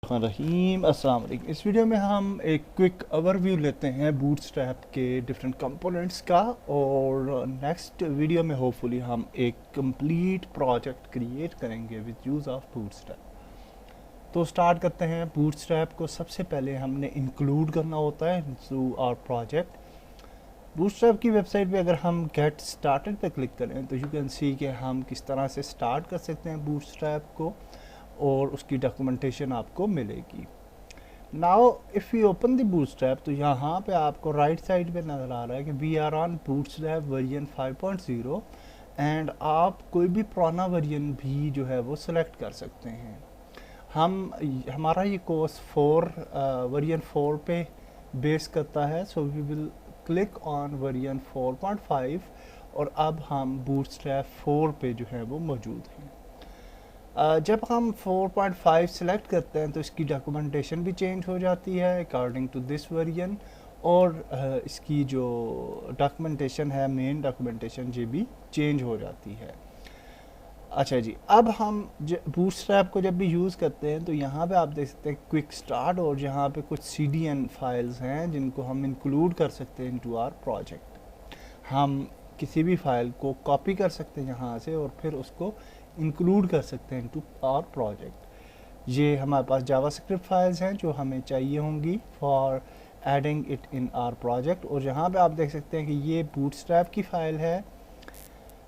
रहीम अस्सलाम वालेकुम। इस वीडियो में हम एक क्विक ओवरव्यू लेते हैं बूटस्ट्रैप के डिफरेंट कंपोनेंट्स का, और नेक्स्ट वीडियो में होपफुली हम एक कंप्लीट प्रोजेक्ट क्रिएट करेंगे विद यूज़ ऑफ बूटस्ट्रैप। तो स्टार्ट करते हैं। बूटस्ट्रैप को सबसे पहले हमने इंक्लूड करना होता है इनटू आवर प्रोजेक्ट। बूटस्ट्रैप की वेबसाइट पे अगर हम गेट स्टार्टेड पे क्लिक करें तो यू कैन सी कि हम किस तरह से स्टार्ट कर सकते हैं बूटस्ट्रैप को, और उसकी डॉक्यूमेंटेशन आपको मिलेगी। Now if you open the bootstrap तो यहाँ पे आपको राइट साइड पे नज़र आ रहा है कि we are on Bootstrap version 5.0, and आप कोई भी पुराना वर्जन भी जो है वो सिलेक्ट कर सकते हैं। हमारा ये कोर्स वर्जन 4 पे बेस करता है, so we will click on version 4.5, और अब हम बूटस्ट्रैप 4 पे जो है वो मौजूद हैं। जब हम 4.5 सेलेक्ट करते हैं तो इसकी डॉक्यूमेंटेशन भी चेंज हो जाती है अकॉर्डिंग टू दिस वर्जन, और इसकी जो डॉक्यूमेंटेशन है, मेन डॉक्यूमेंटेशन, ये भी चेंज हो जाती है। अच्छा जी, अब हम बूटस्ट्रैप को जब भी यूज़ करते हैं तो यहाँ पे आप देख सकते हैं क्विक स्टार्ट, और यहाँ पे कुछ CDN फाइल्स हैं जिनको हम इंक्लूड कर सकते हैं इनटू आवर प्रोजेक्ट। हम किसी भी फाइल को कॉपी कर सकते हैं यहाँ से और फिर उसको इंक्लूड कर सकते हैं इनटू आवर प्रोजेक्ट। ये हमारे पास जावास्क्रिप्ट फाइल्स हैं जो हमें चाहिए होंगी for adding it in our project, और यहाँ पे आप देख सकते हैं कि ये बूटस्ट्रैप की फ़ाइल है,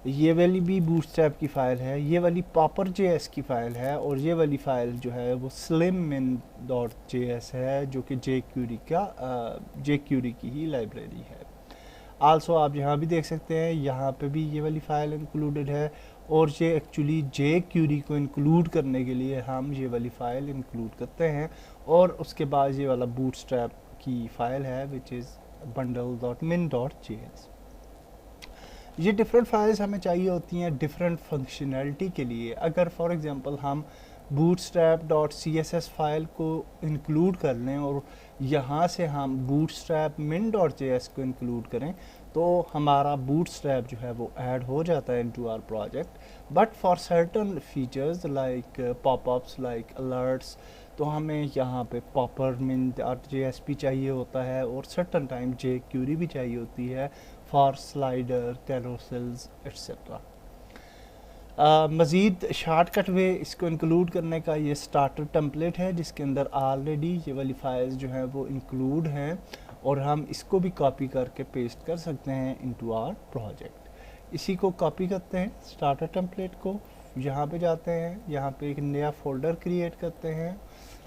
ये वाली भी बूटस्ट्रैप की फ़ाइल है, ये वाली popper.js की फ़ाइल है, और ये वाली फ़ाइल जो है वो slimmin.js है जो कि jQuery की ही लाइब्रेरी है। आल्सो आप यहाँ भी देख सकते हैं, यहाँ पे भी ये वाली फ़ाइल इंक्लूडेड है, और ये एक्चुअली jQuery को इंक्लूड करने के लिए हम ये वाली फ़ाइल इंक्लूड करते हैं, और उसके बाद ये वाला बूटस्ट्रैप की फ़ाइल है विच इज़ bundle.min.js। ये डिफरेंट फाइल्स हमें चाहिए होती हैं डिफरेंट फंक्शनैलिटी के लिए। अगर फॉर एग्जांपल हम bootstrap.css फाइल को इंक्लूड कर लें और यहाँ से हम bootstrap min.js को इंक्लूड करें तो हमारा bootstrap जो है वो ऐड हो जाता है into our project. But for certain features like popups, like alerts, तो हमें यहाँ पे popper min.js भी चाहिए होता है, और सर्टन टाइम jQuery भी चाहिए होती है फॉर स्लाइडर, कैरोसेल्स एट्सेट्रा। मज़ीद शार्टकट वे इसको इंक्लूड करने का ये स्टार्टर टेम्पलेट है जिसके अंदर ऑलरेडी ये वाली फाइल्स जो हैं वो इंक्लूड हैं, और हम इसको भी कॉपी करके पेस्ट कर सकते हैं इनटू आवर प्रोजेक्ट। इसी को कॉपी करते हैं स्टार्टर टेम्पलेट को, यहाँ पे जाते हैं, यहाँ पे एक नया फ़ोल्डर क्रिएट करते हैं,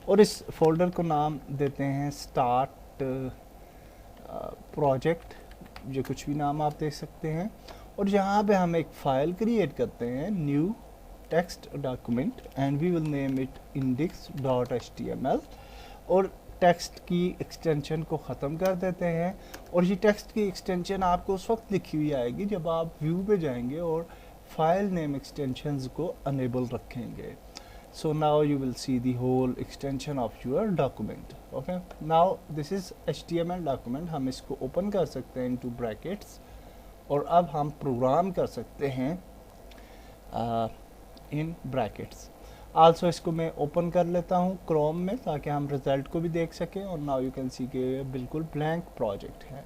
और इस फोल्डर को नाम देते हैं स्टार्ट प्रोजेक्ट, जो कुछ भी नाम आप दे सकते हैं। और यहाँ पे हम एक फ़ाइल क्रिएट करते हैं, new text document, and we will name it index.html, और टेक्स्ट की एक्सटेंशन को ख़त्म कर देते हैं। और ये टेक्स्ट की एक्सटेंशन आपको उस वक्त लिखी हुई आएगी जब आप व्यू पे जाएंगे और फाइल नेम एक्सटेंशंस को अनेबल रखेंगे। So now you will see the whole extension of your document. Okay, now this is HTML document, हम इसको ओपन कर सकते हैं into brackets, और अब हम प्रोग्राम कर सकते हैं in brackets। also इसको मैं ओपन कर लेता हूँ क्रोम में ताकि हम रिज़ल्ट को भी देख सकें, और now you can see कि बिल्कुल ब्लैंक प्रोजेक्ट है।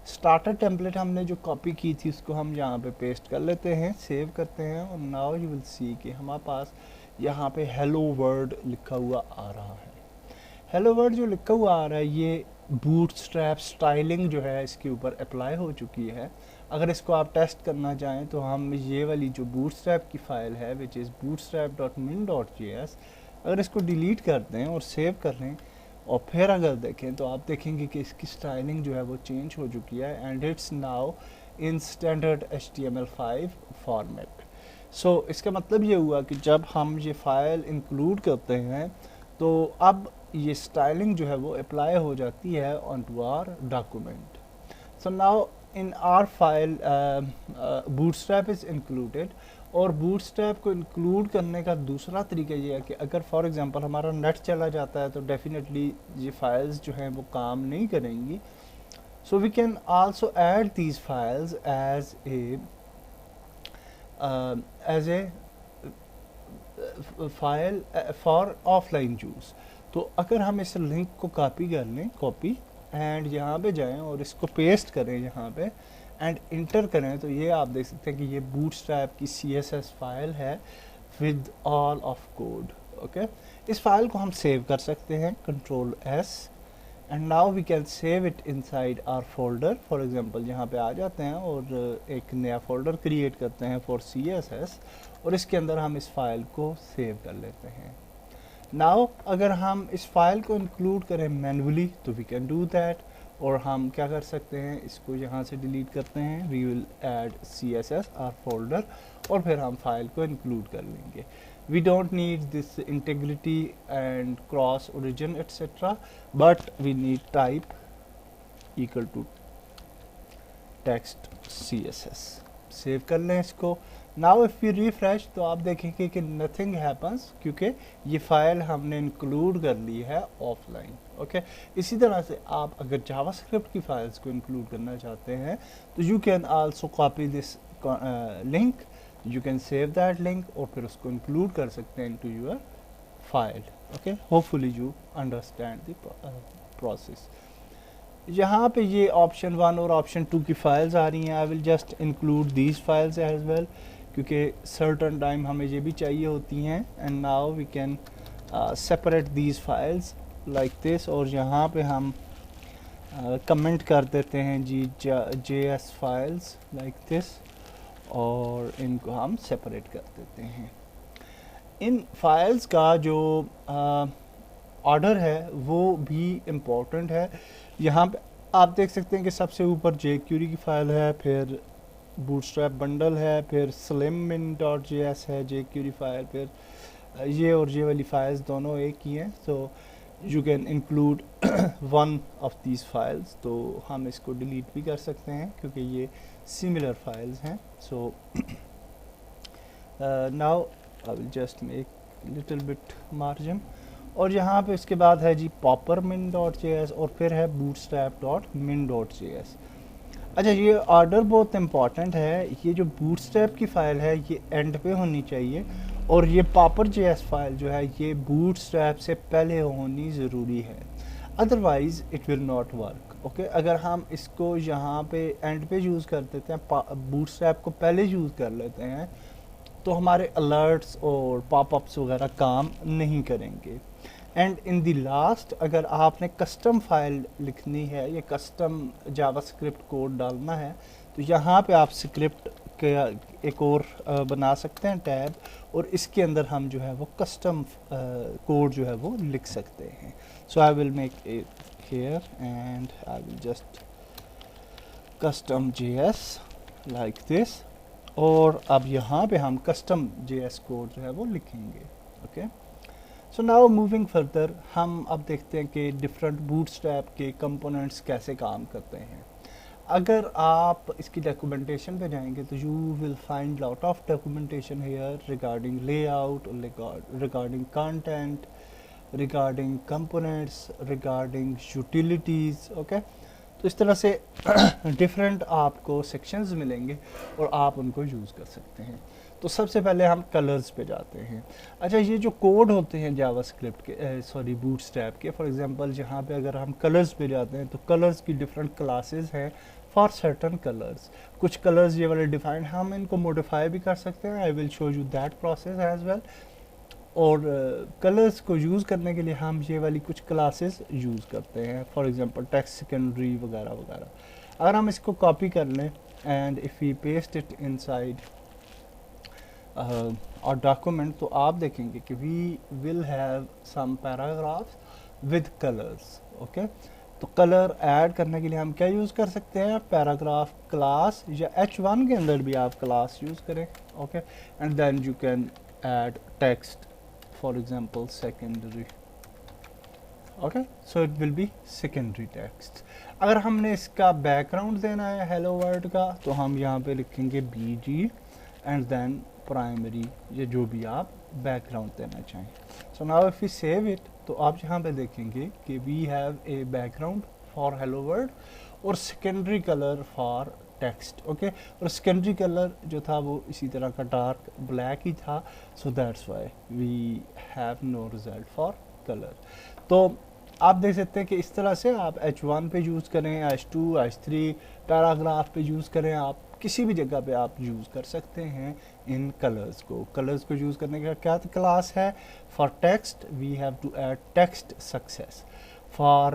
स्टार्टर टेम्पलेट हमने जो कॉपी की थी उसको हम यहाँ पे पेस्ट कर लेते हैं, सेव करते हैं, और नाउ यू विल सी कि हमारे पास यहाँ पे हेलो वर्ल्ड लिखा हुआ आ रहा है। हेलो वर्ल्ड जो लिखा हुआ आ रहा है ये बूटस्ट्रैप स्टाइलिंग जो है इसके ऊपर अप्लाई हो चुकी है। अगर इसको आप टेस्ट करना चाहें तो हम ये वाली जो बूटस्ट्रैप की फ़ाइल है विच इज़ bootstrap.min.js, अगर इसको डिलीट कर दें और सेव कर लें और फिर अगर देखें तो आप देखेंगे कि इसकी स्टाइलिंग जो है वो चेंज हो चुकी है, and it's now in standard HTML5 format. So इसका मतलब ये हुआ कि जब हम ये फ़ाइल इंक्लूड करते हैं तो अब ये स्टाइलिंग जो है वो अप्लाई हो जाती है on to our document. So now in our file Bootstrap is included, और बूटस्ट्रैप को इंक्लूड करने का दूसरा तरीका ये है कि अगर फॉर एग्जांपल हमारा नेट चला जाता है तो डेफिनेटली ये फाइल्स जो हैं वो काम नहीं करेंगी। So we can also add these files as a file for offline use। तो अगर हम इस लिंक को कॉपी कर लें, कॉपी, एंड यहाँ पे जाएं और इसको पेस्ट करें यहाँ पे एंड इंटर करें, तो ये आप देख सकते हैं कि ये बूटस्ट्रैप की CSS फाइल है with all of code. Okay, इस फाइल को हम सेव कर सकते हैं, control S, and now we can save it inside our folder. For example यहाँ पे आ जाते हैं और एक नया फोल्डर क्रिएट करते हैं फॉर CSS, और इसके अंदर हम इस फाइल को सेव कर लेते हैं। नाउ अगर हम इस फाइल को इंक्लूड करें मैन्युअली तो वी कैन डू दैट, और हम क्या कर सकते हैं, इसको यहाँ से डिलीट करते हैं, we will add CSS our folder, और फिर हम फाइल को इंक्लूड कर लेंगे। We don't need this integrity and cross origin etc, but we need type equal to text CSS। Save कर लें इसको। Now if we refresh तो आप देखेंगे कि nothing happens, क्योंकि ये फाइल हमने इंक्लूड कर ली है ऑफलाइन। ओके, इसी तरह से आप अगर जावास्क्रिप्ट की फाइल्स को इंक्लूड करना चाहते हैं तो you can also copy this link, you can save that link और फिर उसको include कर सकते हैं into your file। okay, hopefully you understand the process। यहाँ पे ये option 1 और option 2 की files आ रही हैं। I will just include these files as well, क्योंकि certain time हमें ये भी चाहिए होती हैं। and now we can separate these files like this, और यहाँ पे हम comment कर देते हैं जी JS files like this, और इनको हम सेपरेट कर देते हैं। इन फाइल्स का जो ऑर्डर है वो भी इम्पोर्टेंट है। यहाँ पे आप देख सकते हैं कि सबसे ऊपर jQuery की फ़ाइल है, फिर बूटस्ट्रैप बंडल है, फिर slimmin.js है jQuery फाइल, फिर ये और ये वाली फाइल्स दोनों एक ही हैं। So you can include one of these files. तो हम इसको डिलीट भी कर सकते हैं क्योंकि ये सिमिलर फाइल्स हैं। So now I will just make little bit margin, और यहाँ पे इसके बाद है जी poppermin.js और फिर है bootstrap.min.js। अच्छा, ये ऑर्डर बहुत इंपॉर्टेंट है। ये जो बूटस्ट्रैप की फ़ाइल है ये एंड पे होनी चाहिए, और ये popper.js फाइल जो है ये बूटस्ट्रैप से पहले होनी ज़रूरी है, otherwise it will not work. Okay, अगर हम इसको यहाँ पे एंड पे यूज़ कर देते हैं, बूटस्ट्रैप को पहले यूज़ कर लेते हैं, तो हमारे अलर्ट्स और पॉपअप्स वगैरह काम नहीं करेंगे। एंड इन द लास्ट, अगर आपने कस्टम फाइल लिखनी है या कस्टम जावास्क्रिप्ट कोड डालना है, तो यहाँ पे आप स्क्रिप्ट के एक और बना सकते हैं टैब, और इसके अंदर हम जो है वो कस्टम कोड जो है वो लिख सकते हैं। So I will make it here and I will just custom JS like this, और अब यहाँ पे हम कस्टम JS कोड जो है वो लिखेंगे। Okay, so now moving further, हम अब देखते हैं कि डिफरेंट बूटस्ट्रैप के कंपोनेंट्स कैसे काम करते हैं। अगर आप इसकी डॉक्यूमेंटेशन पे जाएंगे तो you will find lot of documentation here regarding layout, regarding content, regarding components, regarding utilities. Okay, तो इस तरह से डिफरेंट आपको सेक्शंस मिलेंगे और आप उनको यूज़ कर सकते हैं। तो सबसे पहले हम कलर्स पे जाते हैं। अच्छा, ये जो कोड होते हैं जावास्क्रिप्ट के बूटस्ट्रैप के, फॉर एग्जांपल यहाँ पे अगर हम कलर्स पे जाते हैं तो कलर्स की डिफरेंट क्लासेस हैं फॉर सर्टन कलर्स। कुछ कलर्स ये वाले डिफाइंड, हम इनको मॉडिफाई भी कर सकते हैं। I will show you that process as well. और कलर्स को यूज़ करने के लिए हम ये वाली कुछ क्लासेस यूज़ करते हैं, फॉर एग्जांपल टेक्स्ट सेकेंडरी वगैरह वगैरह। अगर हम इसको कॉपी कर लें and if we paste it inside our document, तो आप देखेंगे कि we will have some paragraphs with colours. Okay, तो कलर ऐड करने के लिए हम क्या यूज़ कर सकते हैं, पैराग्राफ क्लास, या H1 के अंदर भी आप क्लास यूज़ करें। Okay, and then you can add text, for example secondary. Okay, so it will be secondary text. अगर हमने इसका बैकग्राउंड देना है हेलो वर्ल्ड का, तो हम यहाँ पे लिखेंगे BG एंड देन प्राइमरी, या जो भी आप बैकग्राउंड देना चाहें। So now if you save it, तो आप यहाँ पे देखेंगे कि we have a background for hello world और secondary colour for text. Okay, और सेकेंडरी कलर जो था वो इसी तरह का डार्क ब्लैक ही था, so that's why we have no result for colour. तो आप देख सकते हैं कि इस तरह से आप H1 पे यूज़ करें, H2, H3, पैराग्राफ पे यूज़ करें, आप किसी भी जगह पे आप यूज़ कर सकते हैं इन कलर्स को यूज़ करने का क्या क्लास है। For text we have to add text success, for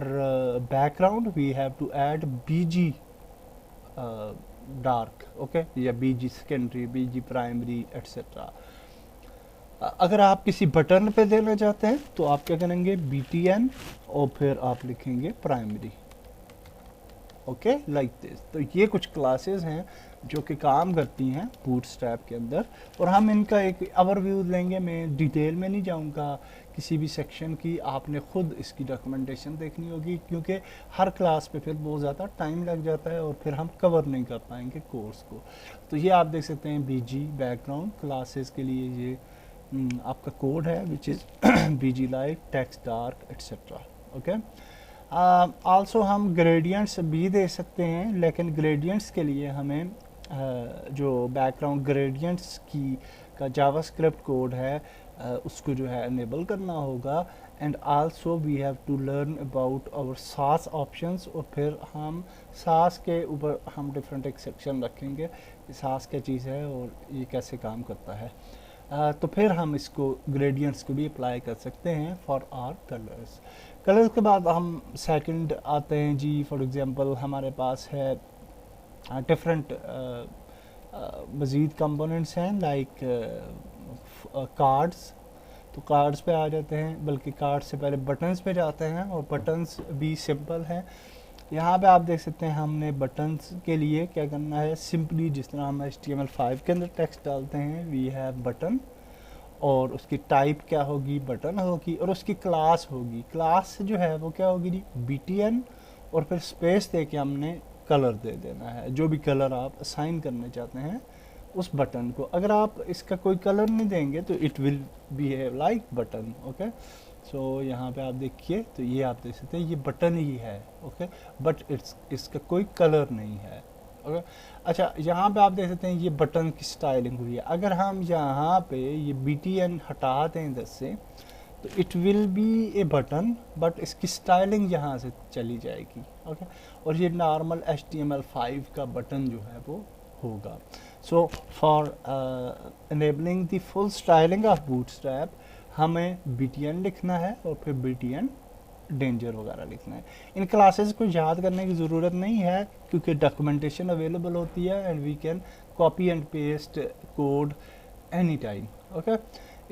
background we have to add BG dark, okay, या BG secondary, BG primary etcetera. अगर आप किसी बटन पे देना चाहते हैं तो आप क्या करेंगे, BTN और फिर आप लिखेंगे प्राइमरी, ओके, लाइक दिस। तो ये कुछ क्लासेस हैं जो कि काम करती हैं बूटस्ट्रैप के अंदर, और हम इनका एक ओवरव्यू लेंगे। मैं डिटेल में नहीं जाऊंगा किसी भी सेक्शन की, आपने खुद इसकी डॉक्यूमेंटेशन देखनी होगी, क्योंकि हर क्लास पे फिर बहुत ज़्यादा टाइम लग जाता है और फिर हम कवर नहीं कर पाएंगे कोर्स को। तो ये आप देख सकते हैं BG बैकग्राउंड क्लासेस के लिए ये आपका कोड है, which is BG light, text dark etcetera, okay. Also हम ग्रेडियंट्स भी दे सकते हैं, लेकिन ग्रेडियंट्स के लिए हमें जो बैकग्राउंड ग्रेडियंट्स की का जावास्क्रिप्ट कोड है उसको जो है इनेबल करना होगा। And also we have to learn about our Sass options, और फिर हम सास के ऊपर हम डिफरेंट एक सेक्शन रखेंगे कि सास क्या चीज़ है और ये कैसे काम करता है। तो फिर हम इसको ग्रेडियंट्स को भी अप्लाई कर सकते हैं फॉर आर कलर्स के बाद हम सेकंड आते हैं जी। फॉर एग्जांपल हमारे पास है डिफरेंट मज़ीद कंपोनेंट्स हैं, लाइक कार्ड्स। तो कार्ड्स पे आ जाते हैं, बल्कि कार्ड्स से पहले बटन्स पे जाते हैं, और बटन्स भी सिंपल हैं। यहाँ पे आप देख सकते हैं हमने बटन्स के लिए क्या करना है, सिंपली जिस तरह हम HTML5 के अंदर टेक्स्ट डालते हैं, वी हैव बटन, और उसकी टाइप क्या होगी, बटन होगी, और उसकी क्लास होगी। क्लास जो है वो क्या होगी जी, BTN, और फिर स्पेस दे के हमने कलर दे देना है, जो भी कलर आप असाइन करना चाहते हैं उस बटन को। अगर आप इसका कोई कलर नहीं देंगे तो it will behave like button, okay. So यहाँ पे आप देखिए, तो ये आप देख सकते हैं ये बटन ही है, ओके, बट इसका कोई कलर नहीं है, ओके। अच्छा, यहाँ पे आप देख सकते हैं ये बटन की स्टाइलिंग हुई है। अगर हम यहाँ पे ये BTN हटा दें इधर से, तो it will be A button, but इसकी स्टाइलिंग यहाँ से चली जाएगी, ओके। और ये नॉर्मल HTML5 का बटन जो है वो होगा। So for enabling the full styling of bootstrap हमें BTN लिखना है, और फिर BTN डेंजर वगैरह लिखना है। इन क्लासेस को याद करने की ज़रूरत नहीं है, क्योंकि डॉक्यूमेंटेशन अवेलेबल होती है, and we can copy and paste code any time, okay.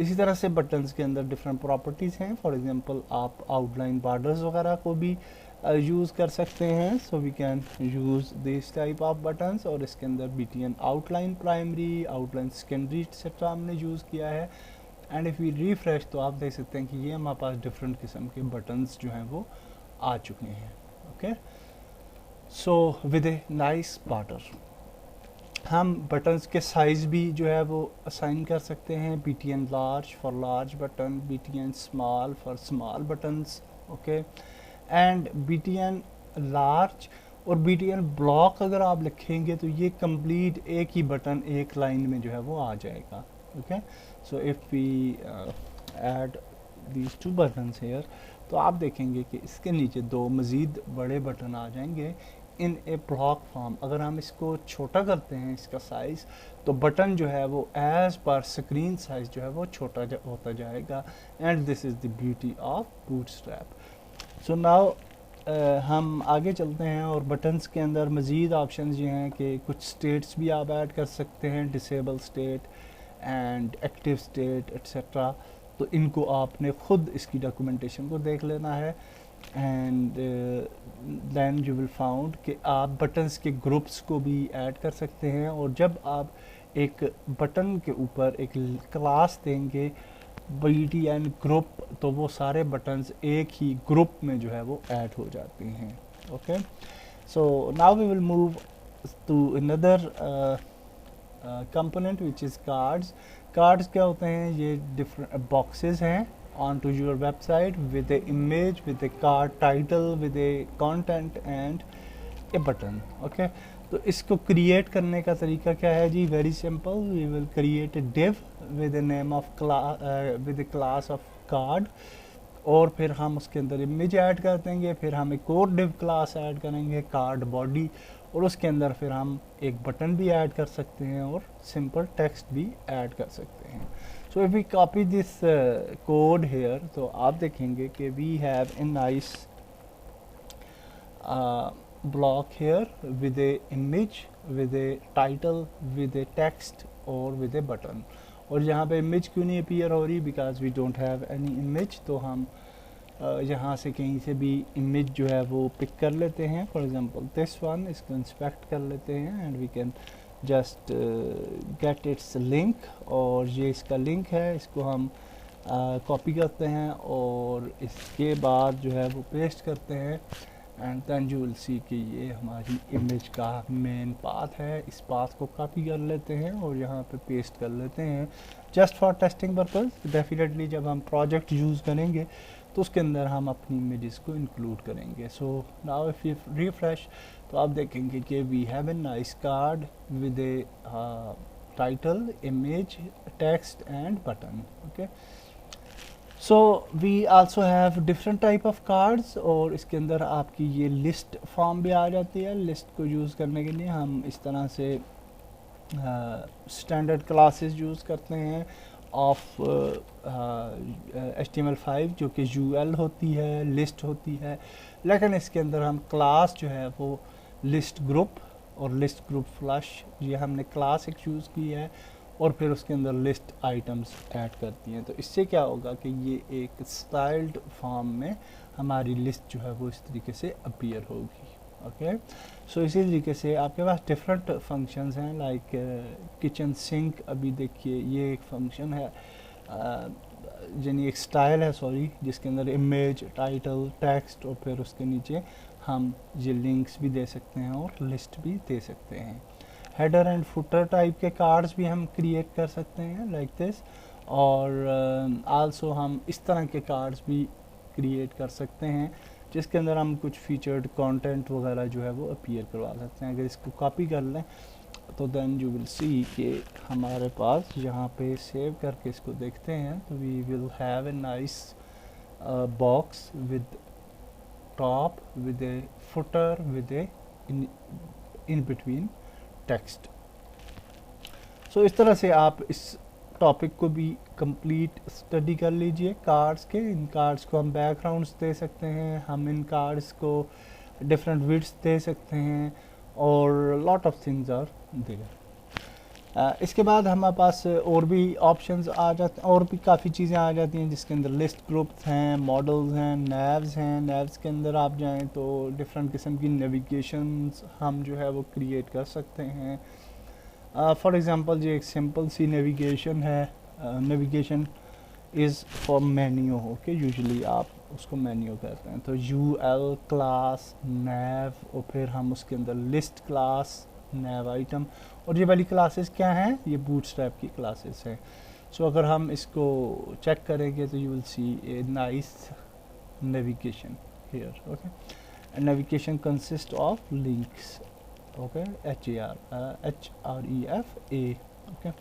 इसी तरह से बटन्स के अंदर डिफरेंट प्रॉपर्टीज़ हैं। फॉर एग्जांपल आप आउटलाइन बॉर्डर्स वगैरह को भी यूज़ कर सकते हैं। So we can use this type of buttons, और इसके अंदर BTN outline primary, outline secondary etcetera हमने यूज़ किया है। एंड इफ़ वी रिफ्रेश तो आप देख सकते हैं कि ये हमारे पास डिफरेंट किस्म के बटन्स जो हैं वो आ चुके हैं, okay. So with a nice border हम बटन्स के साइज़ भी जो है वो असाइन कर सकते हैं। BTN large for large button, BTN small for small buttons, okay. And BTN large और BTN ब्लॉक अगर आप लिखेंगे तो ये कंप्लीट एक ही बटन एक लाइन में जो है वो आ जाएगा, okay. So if we add these 2 buttons here, तो आप देखेंगे कि इसके नीचे 2 मज़ीद बड़े बटन आ जाएंगे इन ए ब्लॉक फॉर्म। अगर हम इसको छोटा करते हैं इसका साइज़, तो बटन जो है वो एज पर स्क्रीन साइज जो है वो छोटा होता जाएगा। And this is the beauty of bootstrap. So now हम आगे चलते हैं, और बटन्स के अंदर मज़ीद ऑप्शन ये हैं कि कुछ स्टेट्स भी आप ऐड कर सकते हैं, disable state and active state etcetera. तो इनको आपने ख़ुद इसकी डॉक्यूमेंटेशन को देख लेना है। And then you will found कि आप बटन्स के ग्रुप्स को भी ऐड कर सकते हैं, और जब आप एक बटन के ऊपर एक क्लास देंगे BTN ग्रुप, तो वो सारे बटन्स एक ही ग्रुप में जो है वो ऐड हो जाते हैं, okay. So now we will move to another component which is cards. Cards क्या होते हैं, ये डिफरेंट बॉक्सेस हैं onto your website with a image, with a card title, with a content and a button, okay। तो इसको create करने का तरीका क्या है जी, very simple. We will create a div with a name of with a class of card, और फिर हम उसके अंदर इमेज ऐड कर देंगे, फिर हम एक और डिव क्लास ऐड करेंगे कार्ड बॉडी, और उसके अंदर फिर हम एक बटन भी ऐड कर सकते हैं और सिंपल टेक्स्ट भी ऐड कर सकते हैं। So if we copy this code here, तो आप देखेंगे कि we have a nice block here with a image, with a title, with a text और with a button। और यहाँ पे image क्यों नहीं appear हो रही, because we don't have any image, तो हम यहाँ से कहीं से भी image जो है वो pick कर लेते हैं। for example this one, इसको inspect कर लेते हैं and we can just get its link, और ये इसका link है, इसको हम copy करते हैं और इसके बाद जो है वो paste करते हैं, and then you will see कि ये हमारी इमेज का मेन पाथ है। इस पाथ को कॉपी कर लेते हैं और यहाँ पे पेस्ट कर लेते हैं just for testing purpose. Definitely जब हम प्रोजेक्ट यूज़ करेंगे तो उसके अंदर हम अपनी इमेजेस को इंक्लूड करेंगे। So now if you refresh, तो आप देखेंगे कि we have a nice card with a title, image, text and button. Okay, so we also have different type of cards, और इसके अंदर आपकी ये लिस्ट फॉर्म भी आ जाती है। लिस्ट को यूज़ करने के लिए हम इस तरह से स्टैंडर्ड क्लासेस यूज़ करते हैं ऑफ HTML5 जो कि UL होती है, लिस्ट होती है, लेकिन इसके अंदर हम क्लास जो है वो लिस्ट ग्रुप और लिस्ट ग्रुप फ्लश, ये हमने क्लास एक यूज़ की है, और फिर उसके अंदर लिस्ट आइटम्स ऐड करती हैं। तो इससे क्या होगा कि ये एक स्टाइल्ड फॉर्म में हमारी लिस्ट जो है वो इस तरीके से अपीयर होगी। ओके, सो इसी तरीके से आपके पास डिफरेंट फंक्शंस हैं, लाइक किचन सिंक। अभी देखिए ये एक फंक्शन है, यानी एक स्टाइल है, सॉरी, जिसके अंदर इमेज, टाइटल, टेक्स्ट और फिर उसके नीचे हम ये लिंक्स भी दे सकते हैं और लिस्ट भी दे सकते हैं। हेडर एंड फुटर टाइप के कार्ड्स भी हम क्रिएट कर सकते हैं लाइक दिस, और आल्सो हम इस तरह के कार्ड्स भी क्रिएट कर सकते हैं जिसके अंदर हम कुछ फीचर्ड कंटेंट वगैरह जो है वो अपीयर करवा सकते हैं। अगर इसको कॉपी कर लें तो देन यू विल सी कि हमारे पास यहाँ पे सेव करके इसको देखते हैं तो we will have a nice box with top, with a footer, with a in between text. So इस तरह से आप इस टॉपिक को भी कंप्लीट स्टडी कर लीजिए कार्ड्स के। इन कार्ड्स को हम बैकग्राउंड्स दे सकते हैं, हम इन कार्ड्स को डिफरेंट विड्स दे सकते हैं, और lot of things are there. इसके बाद हमारे पास और भी ऑप्शंस आ जाते हैं, और भी काफ़ी चीज़ें आ जाती हैं जिसके अंदर लिस्ट ग्रुप्स हैं, मॉडल्स हैं, नैव्स हैं। नैव्स के अंदर आप जाएं तो डिफरेंट किस्म की नेविगेशंस हम जो है वो क्रिएट कर सकते हैं। फॉर एग्जांपल ये एक सिंपल सी नेविगेशन है, navigation is for menu. Okay, usually आप उसको मेन्यू कहते हैं। तो UL क्लास नैव, और फिर हम उसके अंदर लिस्ट क्लास, नैव आइटम, और ये वाली क्लासेस क्या हैं, ये बूटस्ट्रैप की क्लासेस हैं। सो अगर हम इसको चेक करेंगे तो you will see a nice navigation here. Okay, navigation consist of links, okay, HREFA। Okay,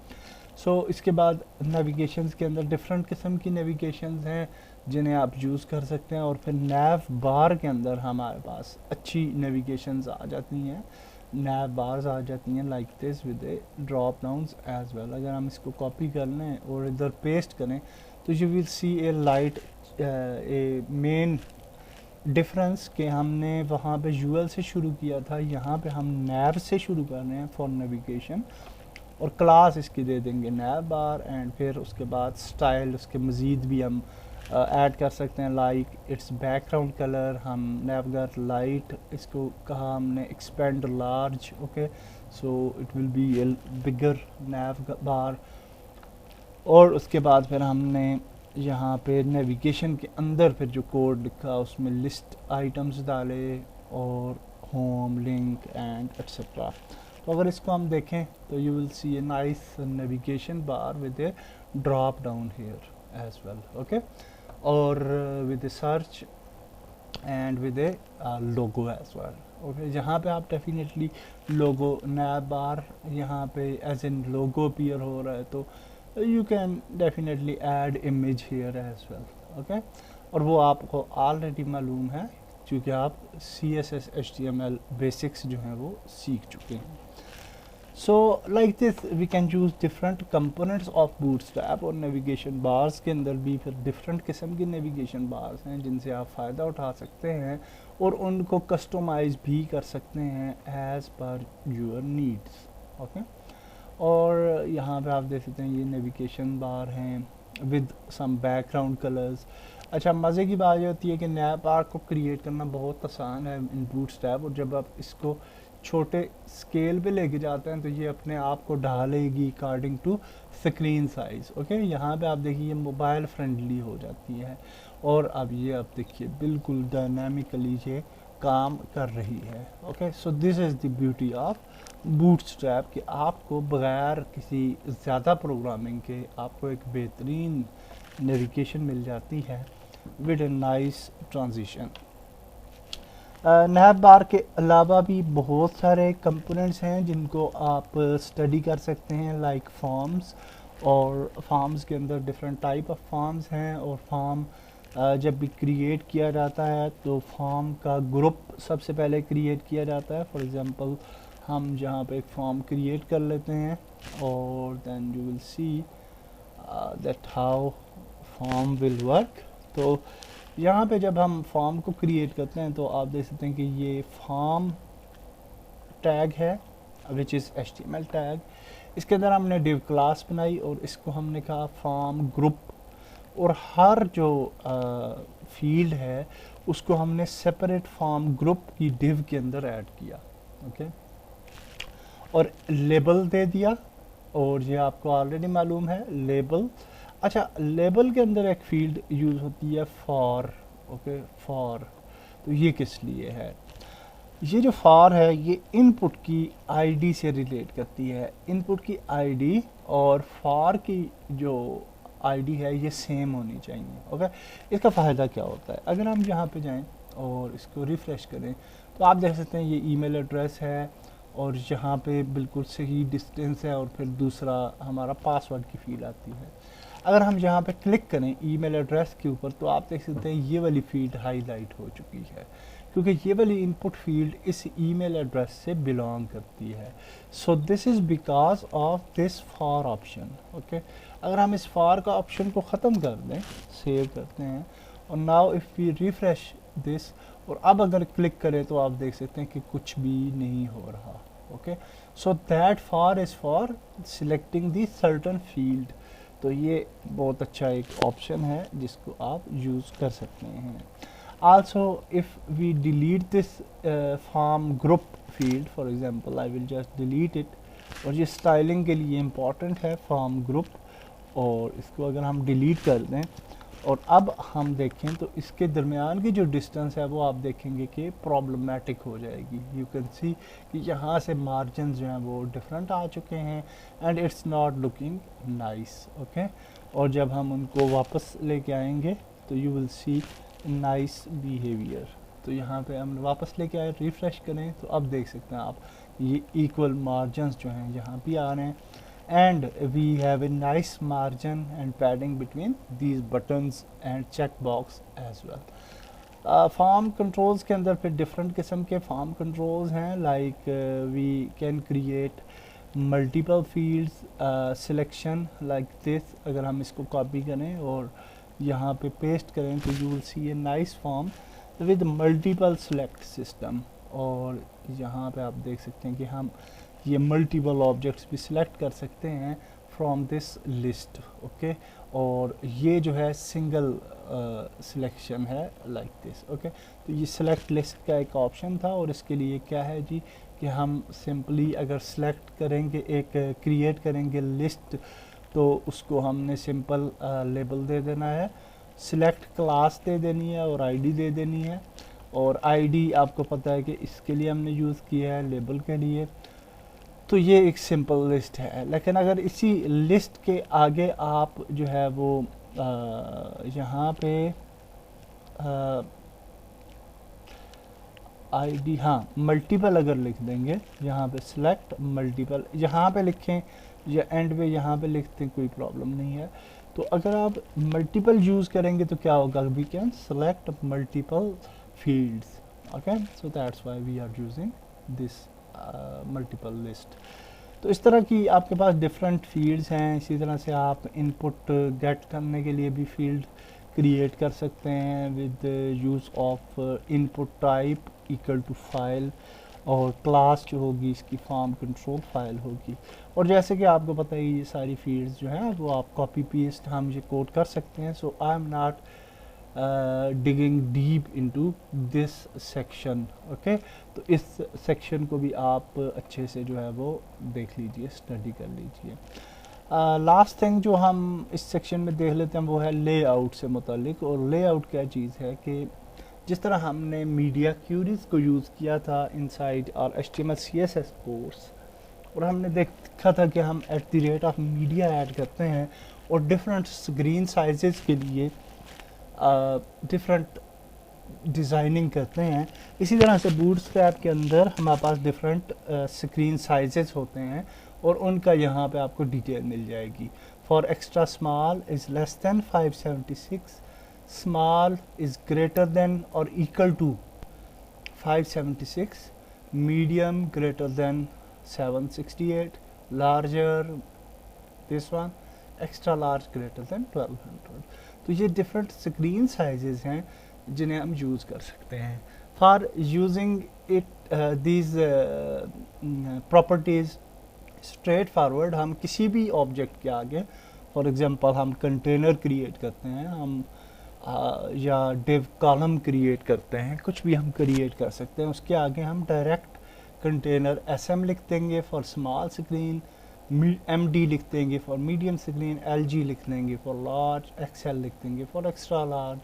so इसके बाद नेविगेशंस के अंदर डिफरेंट किस्म की नेविगेशंस हैं जिन्हें आप यूज़ कर सकते हैं, और फिर नैव बार के अंदर हमारे पास अच्छी नेविगेशंस आ जाती हैं, नैव बार्स आ जाती हैं like this with a drop downs as well. अगर हम इसको कॉपी कर लें और इधर पेस्ट करें तो you will see A light A main difference कि हमने वहाँ पे UL से शुरू किया था, यहाँ पे हम नैव से शुरू कर रहे हैं फॉर नेविगेशन, और क्लास इसकी दे देंगे नैव बार, एंड फिर उसके बाद स्टाइल उसके मज़ीद भी हम ऐड कर सकते हैं, लाइक इट्स बैकग्राउंड कलर, हम नैवगार लाइट इसको कहा हमने, expand large. Okay, so it will be a bigger nav bar, और उसके बाद फिर हमने यहाँ पे नेविगेशन के अंदर फिर जो कोड लिखा उसमें लिस्ट आइटम्स डाले और होम, लिंक एंड एट्सेट्रा। तो अगर इसको हम देखें तो you will see a nice navigation bar with a drop down here as well. Okay, और with a search and with a logo as well. Okay, जहाँ पे आप डेफिनेटली लोगो नैव बार यहाँ पे एज इन लोगो अपीयर हो रहा है तो you can definitely add image here as well. Okay, और वो आपको ऑलरेडी मालूम है क्योंकि आप CSS HTML बेसिक्स जो हैं वो सीख चुके हैं। So like this we can use different components of Bootstrap. और नेविगेशन बार्स के अंदर भी फिर डिफरेंट किस्म की नेविगेशन बार्स हैं जिनसे आप फ़ायदा उठा सकते हैं और उनको कस्टमाइज़ भी कर सकते हैं as per your needs. Okay, और यहाँ पे आप देख सकते हैं ये नेविगेशन बार हैं विद सम बैकग्राउंड कलर्स। अच्छा, मज़े की बात ये होती है कि नया बार को क्रिएट करना बहुत आसान है इन बूटस्ट्रैप, और जब आप इसको छोटे स्केल पे लेके जाते हैं तो ये अपने आप को ढालेगी according to screen size. Okay, यहाँ पे आप देखिए ये मोबाइल फ्रेंडली हो जाती है, और अब ये आप देखिए बिल्कुल डायनामिकली ये काम कर रही है। Okay, so this is the beauty of bootstrap कि आपको बगैर किसी ज़्यादा प्रोग्रामिंग के आपको एक बेहतरीन नेविगेशन मिल जाती है विद ए नाइस ट्रांजिशन। नैव बार के अलावा भी बहुत सारे कंपोनेंट्स हैं जिनको आप स्टडी कर सकते हैं, लाइक फॉर्म्स। और फॉर्म्स के अंदर डिफरेंट टाइप ऑफ फॉर्म्स हैं, और फॉर्म जब भी क्रिएट किया जाता है तो फॉर्म का ग्रुप सबसे पहले क्रिएट किया जाता है। फॉर एग्जांपल हम जहाँ पे एक फॉर्म क्रिएट कर लेते हैं, और then you will see that how form will work. तो यहाँ पे जब हम फॉर्म को क्रिएट करते हैं तो आप देख सकते हैं कि ये फॉर्म टैग है विच इज़ HTML टैग। इसके अंदर हमने डिव क्लास बनाई और इसको हमने कहा फॉर्म ग्रुप, और हर जो फील्ड है उसको हमने सेपरेट फॉर्म ग्रुप की डिव के अंदर ऐड किया। ओके, और लेबल दे दिया, और ये आपको ऑलरेडी मालूम है लेबल। अच्छा, लेबल के अंदर एक फील्ड यूज़ होती है फॉर। ओके, फॉर, तो ये किस लिए है? ये जो फॉर है ये इनपुट की आईडी से रिलेट करती है। इनपुट की आईडी और फॉर की जो आईडी है ये सेम होनी चाहिए। ओके, इसका फ़ायदा क्या होता है? अगर हम यहाँ पे जाएं और इसको रिफ़्रेश करें तो आप देख सकते हैं ये ईमेल एड्रेस है, और यहाँ पे बिल्कुल सही डिस्टेंस है, और फिर दूसरा हमारा पासवर्ड की फील्ड आती है। अगर हम यहाँ पे क्लिक करें ईमेल एड्रेस के ऊपर तो आप देख सकते हैं ये वाली फील्ड हाईलाइट हो चुकी है, क्योंकि ये वाली इनपुट फील्ड इस ईमेल एड्रेस से बिलोंग करती है। So this is because of this for option. Okay, अगर हम इस फॉर का ऑप्शन को ख़त्म कर दें, सेव करते हैं, और now if we refresh this, और अब अगर क्लिक करें तो आप देख सकते हैं कि कुछ भी नहीं हो रहा। Okay, so that for is for selecting the certain field. तो ये बहुत अच्छा एक ऑप्शन है जिसको आप यूज़ कर सकते हैं। Also if we delete this form group field, for example I will just delete it, और ये स्टाइलिंग के लिए इम्पॉर्टेंट है फॉर्म ग्रुप, और इसको अगर हम डिलीट कर दें और अब हम देखें तो इसके दरमियान की जो डिस्टेंस है वो आप देखेंगे कि प्रॉब्लमेटिक हो जाएगी। यू कैन सी कि यहाँ से मार्जिन जो हैं वो डिफरेंट आ चुके हैं, and it's not looking nice. Okay, और जब हम उनको वापस लेके आएंगे तो you will C nice behaviour. तो यहाँ पे हम वापस लेके आए, रिफ़्रेश करें तो अब देख सकते हैं आप ये इक्वल मार्जिनस जो हैं यहाँ भी आ रहे हैं, and we have a nice margin and padding between these buttons and checkbox as well. Form controls के अंदर फिर डिफरेंट किस्म के फॉर्म कंट्रोल्स हैं, like we can create multiple fields selection like this. अगर हम इसको कॉपी करें और यहाँ पे पेस्ट करें तो you will see a nice form with multiple select system, और यहाँ पे आप देख सकते हैं कि हम ये मल्टीपल ऑब्जेक्ट्स भी सिलेक्ट कर सकते हैं फ्रॉम दिस लिस्ट। ओके, और ये जो है सिंगल सिलेक्शन है लाइक दिस। ओके, तो ये सिलेक्ट लिस्ट का एक ऑप्शन था, और इसके लिए क्या है जी कि हम सिंपली अगर सिलेक्ट करेंगे, एक क्रिएट करेंगे लिस्ट, तो उसको हमने सिंपल लेबल दे देना है, सिलेक्ट क्लास दे देनी है और आईडी दे देनी है। और आईडी आपको पता है कि इसके लिए हमने यूज़ किया है लेबल के लिए। तो ये एक सिंपल लिस्ट है, लेकिन अगर इसी लिस्ट के आगे आप जो है वो यहाँ पे आईडी, हाँ मल्टीपल अगर लिख देंगे, यहाँ पे सिलेक्ट मल्टीपल यहाँ पे लिखें या एंड पे यहाँ पे लिखते हैं, कोई प्रॉब्लम नहीं है। तो अगर आप मल्टीपल यूज़ करेंगे तो क्या होगा, we can select multiple fields, okay, so that's why we are using this multiple list. तो इस तरह की आपके पास डिफरेंट फील्ड्स हैं। इसी तरह से आप इनपुट गेट करने के लिए भी फील्ड क्रिएट कर सकते हैं with use of input type equal to file, और क्लास जो होगी इसकी फॉर्म कंट्रोल फाइल होगी। और जैसे कि आपको पता है ये सारी फील्ड्स जो हैं वो आप कॉपी पेस्ट हम ये कोड कर सकते हैं। So I am not digging deep into this section, okay. तो इस सेक्शन को भी आप अच्छे से जो है वो देख लीजिए, स्टडी कर लीजिए। लास्ट थिंग जो हम इस सेक्शन में देख लेते हैं वो है लेआउट से मुतालिक। और लेआउट क्या चीज़ है कि जिस तरह हमने मीडिया क्यूरीज को यूज़ किया था इनसाइड और HTML CSS कोर्स, और हमने देखा था कि हम @ मीडिया ऐड करते हैं और डिफरेंट स्क्रीन साइजेस के लिए डिफरेंट डिज़ाइनिंग करते हैं। इसी तरह से बूटस्ट्रैप के अंदर हमारे पास डिफरेंट स्क्रीन साइजेस होते हैं और उनका यहाँ पे आपको डिटेल मिल जाएगी। For extra small is less than 576, small is greater than or equal to 576, medium greater than 768, larger this one, extra large greater than 1200। तो ये डिफरेंट स्क्रीन साइजेस हैं जिन्हें हम यूज़ कर सकते हैं। For using it these properties straight forward, हम किसी भी ऑब्जेक्ट के आगे, फॉर एग्जांपल हम कंटेनर क्रिएट करते हैं, हम या डिव कॉलम क्रिएट करते हैं, कुछ भी हम क्रिएट कर सकते हैं, उसके आगे हम डायरेक्ट कंटेनर SM लिख देंगे फॉर स्मॉल स्क्रीन, MD लिख देंगे फॉर मीडियम स्क्रीन, LG लिख देंगे फॉर लार्ज, XL लिख देंगे फॉर एक्स्ट्रा लार्ज,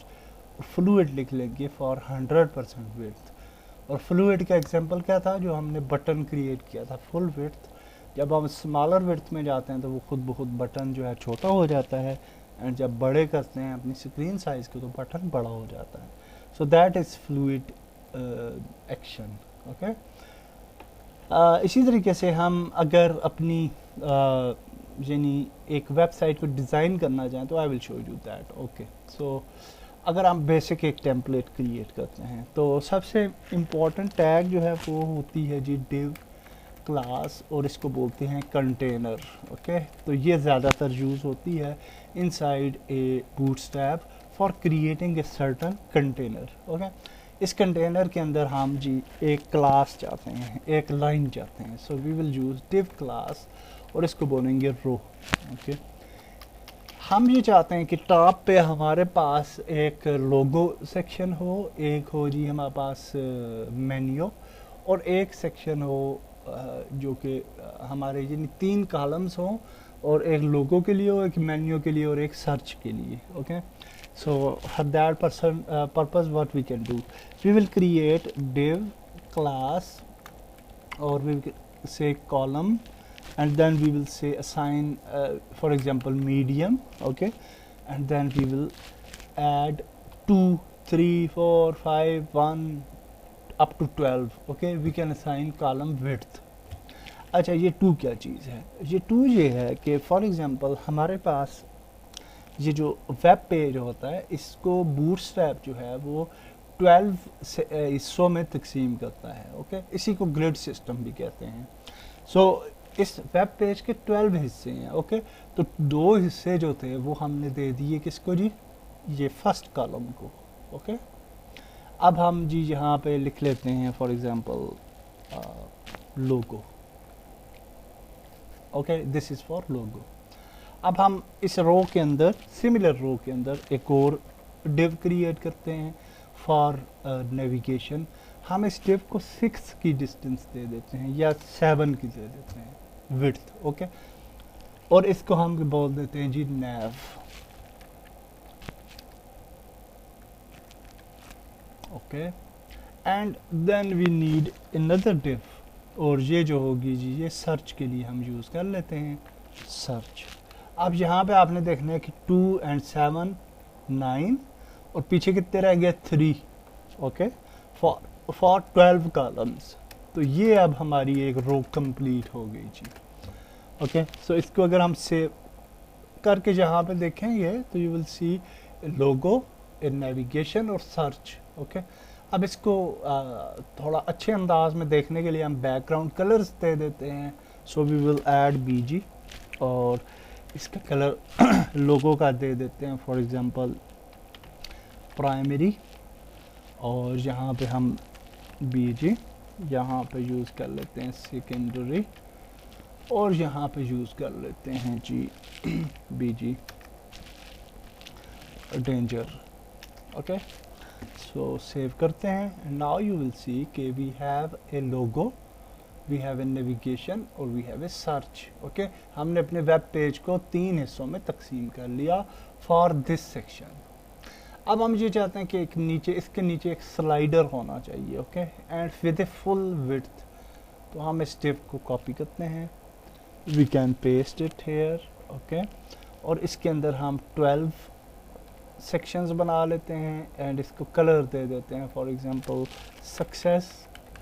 और फ्लूइड लिख लेंगे फॉर 100% विड्थ। और फ्लूइड का एग्जांपल क्या था, जो हमने बटन क्रिएट किया था फुल विड्थ। जब हम स्मॉलर विड्थ में जाते हैं तो वो खुद ब खुद बटन जो है छोटा हो जाता है, एंड जब बड़े करते हैं अपनी स्क्रीन साइज़ को तो बटन बड़ा हो जाता है। So that is fluid action, okay. इसी तरीके से हम अगर अपनी यानी एक वेबसाइट को डिज़ाइन करना चाहें तो I will show you that, okay. So अगर हम बेसिक एक टेम्पलेट क्रिएट करते हैं तो सबसे इम्पोर्टेंट टैग जो है वो होती है जी डिव क्लास, और इसको बोलते हैं कंटेनर, ओके। तो ये ज़्यादातर यूज़ होती है inside a bootstrap for creating a certain container, okay. इस कंटेनर के अंदर हम जी एक क्लास चाहते हैं, एक लाइन चाहते हैं। So we will use div class और इसको बोलेंगे रो, ओके। हम ये चाहते हैं कि टॉप पे हमारे पास एक लोगो सेक्शन हो, एक हो जी हमारे पास मेन्यू, और एक सेक्शन हो जो कि हमारे यानी 3 कॉलम्स हों, और एक लोगो के लिए हो, एक मेन्यू के लिए और एक सर्च के लिए, okay. So for that purpose what we can do, we will create div class और we will say column, and then we will say assign for example medium, okay, and then we will add 2 3 4 5 1 up to 12, okay, we can assign column width। अच्छा, ये 2 क्या चीज़ है, ये 2 ये है कि for example हमारे पास ये जो वेब पेज होता है इसको बूटस्ट्रैप जो है वो 12 हिस्सों में तकसीम करता है, ओके। इसी को ग्रिड सिस्टम भी कहते हैं। सो इस वेब पेज के 12 हिस्से हैं, ओके। तो 2 हिस्से जो थे वो हमने दे दिए किसको जी, ये फर्स्ट कॉलम को, ओके। अब हम जी यहाँ पे लिख लेते हैं for example logo, okay, this is for logo. अब हम इस रो के अंदर, सिमिलर रो के अंदर एक और डिव क्रिएट करते हैं फॉर नेविगेशन। हम इस डिव को 6 की डिस्टेंस दे देते हैं या 7 की दे देते हैं विड्थ, ओके। और इसको हम बोल देते हैं जी nav, ओके। And then we need another div, और ये जो होगी जी ये सर्च के लिए हम यूज़ कर लेते हैं सर्च। अब यहाँ पे आपने देखना है कि 2 and 7 9 और पीछे कितने रह गए 3, ओके, फॉर 12 कॉलम्स। तो ये अब हमारी एक रो कंप्लीट हो गई जी, ओके। सो इसको अगर हम सेव करके जहाँ पे देखेंगे तो you will C logo, navigation और सर्च। ओके, अब इसको थोड़ा अच्छे अंदाज में देखने के लिए हम बैकग्राउंड कलर्स दे देते हैं। सो वी विल ऐड बीजी और इसका कलर लोगो का दे देते हैं, फॉर एग्जांपल प्राइमरी, और यहाँ पे हम बीजी यहाँ पे यूज़ कर लेते हैं सेकेंडरी, और यहाँ पे यूज़ कर लेते हैं जी BG danger. Okay, so save करते हैं। नाउ यू विल सी कि we have a logo, we have a navigation और we have a search. Okay, हमने अपने वेब पेज को 3 हिस्सों में तकसीम कर लिया फॉर दिस सेक्शन। अब हम ये चाहते हैं कि एक नीचे, इसके नीचे एक स्लाइडर होना चाहिए। Okay, and with a full width. तो हम इस डिव को कॉपी करते हैं, we can paste it here. Okay, और इसके अंदर हम 12 सेक्शंस बना लेते हैं एंड इसको कलर दे देते हैं, for example success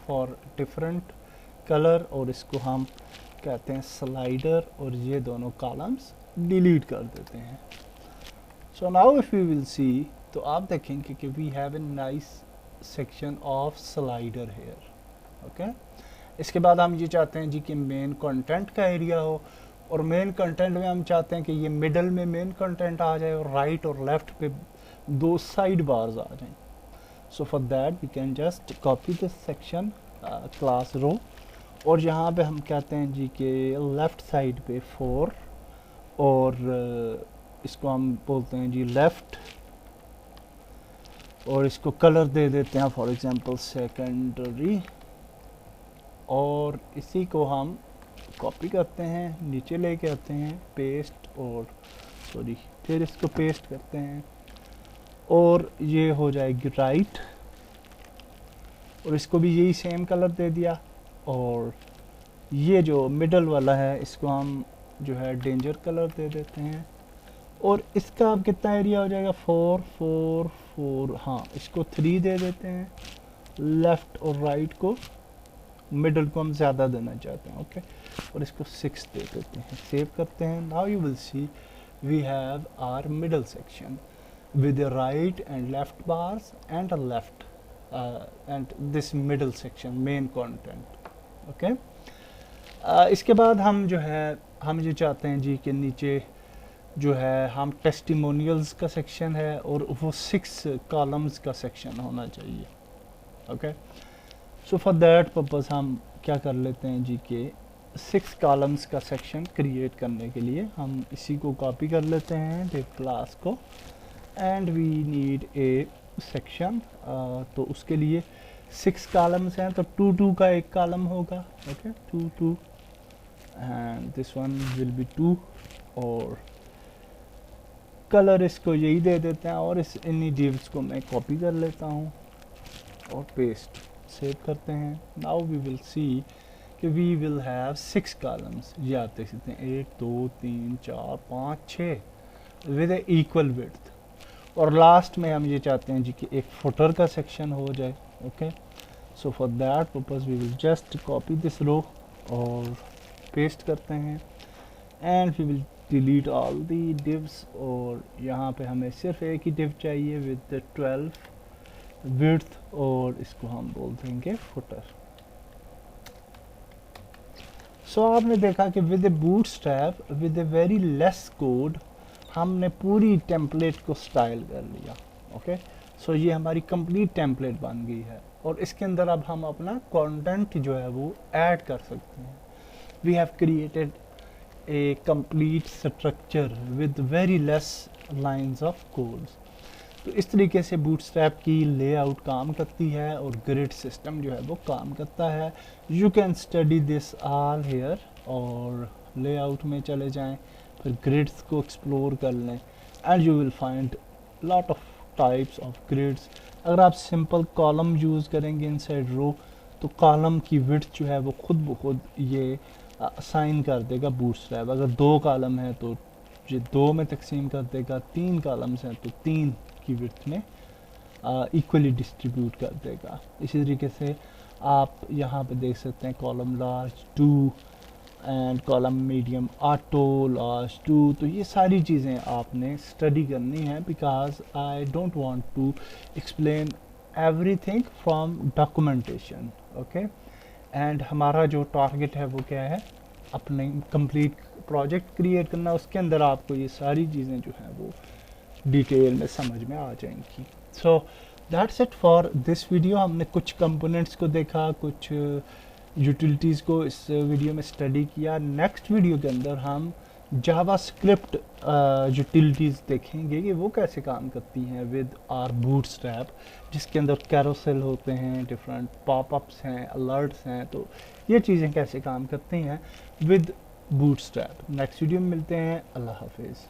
for different colour, और इसको हम कहते हैं स्लाइडर, और ये दोनों कॉलम्स डिलीट कर देते हैं। So now if you will see, तो आप देखेंगे कि we have a nice section of slider here. Okay, इसके बाद हम ये चाहते हैं जी कि मेन कंटेंट का एरिया हो, और मेन कंटेंट में हम चाहते हैं कि ये मिडल में मेन कंटेंट आ जाए और राइट और लेफ्ट पे 2 साइड बार्स आ जाएं। So for that we can just copy this section class row, और यहाँ पे हम कहते हैं जी कि लेफ़्ट साइड पे 4, और इसको हम बोलते हैं जी लेफ़्ट, और इसको कलर दे देते हैं फॉर एग्जांपल सेकेंडरी, और इसी को हम कॉपी करते हैं, नीचे लेके आते हैं, पेस्ट, और सॉरी फिर इसको पेस्ट करते हैं, और ये हो जाएगी राइट, और इसको भी यही सेम कलर दे दिया, और ये जो मिडल वाला है इसको हम जो है डेंजर कलर दे देते हैं, और इसका अब कितना एरिया हो जाएगा 4 4 4, हाँ इसको 3 दे देते हैं, लेफ़्ट और राइट को, मिडल को हम ज़्यादा देना चाहते हैं। ओके, और इसको 6 दे देते हैं, सेव करते हैं। Now you will see we have our middle section with the right and left bars and a left and this middle section main content। okay, इसके बाद हम जो है हम ये चाहते हैं जी कि नीचे जो है हम टेस्टिमोनियल्स का सेक्शन है और वो 6 कॉलम्स का सेक्शन होना चाहिए। Okay, so for that purpose हम क्या कर लेते हैं जी कि 6 कॉलम्स का सेक्शन क्रिएट करने के लिए हम इसी को कॉपी कर लेते हैं डिव क्लास को, and we need a section. तो उसके लिए 6 कॉलम्स हैं, तो 2 2 का एक कॉलम होगा। Okay, 2 2 and this one will be 2, और कलर इसको यही दे देते हैं, और इस इन्हीं डिव्स को मैं कॉपी कर लेता हूँ और पेस्ट, सेव करते हैं। नाउ वी विल सी कि वी विल हैव 6 कॉलम्स, ये आप देख सकते हैं 1 2 3 4 5 6 विद ए इक्वल विड्थ, और लास्ट में हम ये चाहते हैं जी कि एक फुटर का सेक्शन हो जाए। Okay, so for that purpose we will just copy this row और पेस्ट करते हैं, and we will delete all the divs, और यहाँ पे हमें सिर्फ एक ही डिव चाहिए विद 12 विड्थ, और इसको हम बोल देंगे फुटर। सो आपने देखा कि with A bootstrap with a very less code हमने पूरी टेम्पलेट को स्टाइल कर लिया। ओके, सो ये हमारी कंप्लीट टेम्पलेट बन गई है, और इसके अंदर अब हम अपना कंटेंट जो है वो ऐड कर सकते हैं। We have created a complete structure with very less lines of codes. तो इस तरीके से बूटस्ट्रैप की लेआउट काम करती है और ग्रिड सिस्टम जो है वो काम करता है। You can study this all here, और लेआउट में चले जाएं, फिर ग्रिड्स को एक्सप्लोर कर लें, and you will find lot of types of grids. अगर आप सिंपल कॉलम यूज़ करेंगे इनसाइड रो, तो कॉलम की विड्थ जो है वो खुद ब खुद ये असाइन कर देगा बूटस्ट्रैप। अगर 2 कॉलम है तो ये 2 में तकसीम कर देगा, 3 कॉलम्स हैं तो 3 की विड्थ में इक्वली डिस्ट्रीब्यूट कर देगा। इसी तरीके से आप यहाँ पे देख सकते हैं column large 2 and column medium auto last two, तो ये सारी चीज़ें आपने स्टडी करनी है, because I don't want to explain everything from documentation. Okay, and हमारा जो टारगेट है वो क्या है, अपने कंप्लीट प्रोजेक्ट क्रिएट करना, उसके अंदर आपको ये सारी चीज़ें जो हैं वो डिटेल में समझ में आ जाएंगी। So that's it for this video. हमने कुछ कंपोनेंट्स को देखा, कुछ यूटिलिटीज़ को इस वीडियो में स्टडी किया। नेक्स्ट वीडियो के अंदर हम जावास्क्रिप्ट यूटिलिटीज़ देखेंगे कि वो कैसे काम करती हैं विद आर बूटस्ट्रैप, जिसके अंदर कैरोसेल होते हैं, डिफरेंट पॉपअप्स हैं, अलर्ट्स हैं, तो ये चीज़ें कैसे काम करती हैं विद बूटस्ट्रैप। नेक्स्ट वीडियो में मिलते हैं। अल्लाह हाफिज़।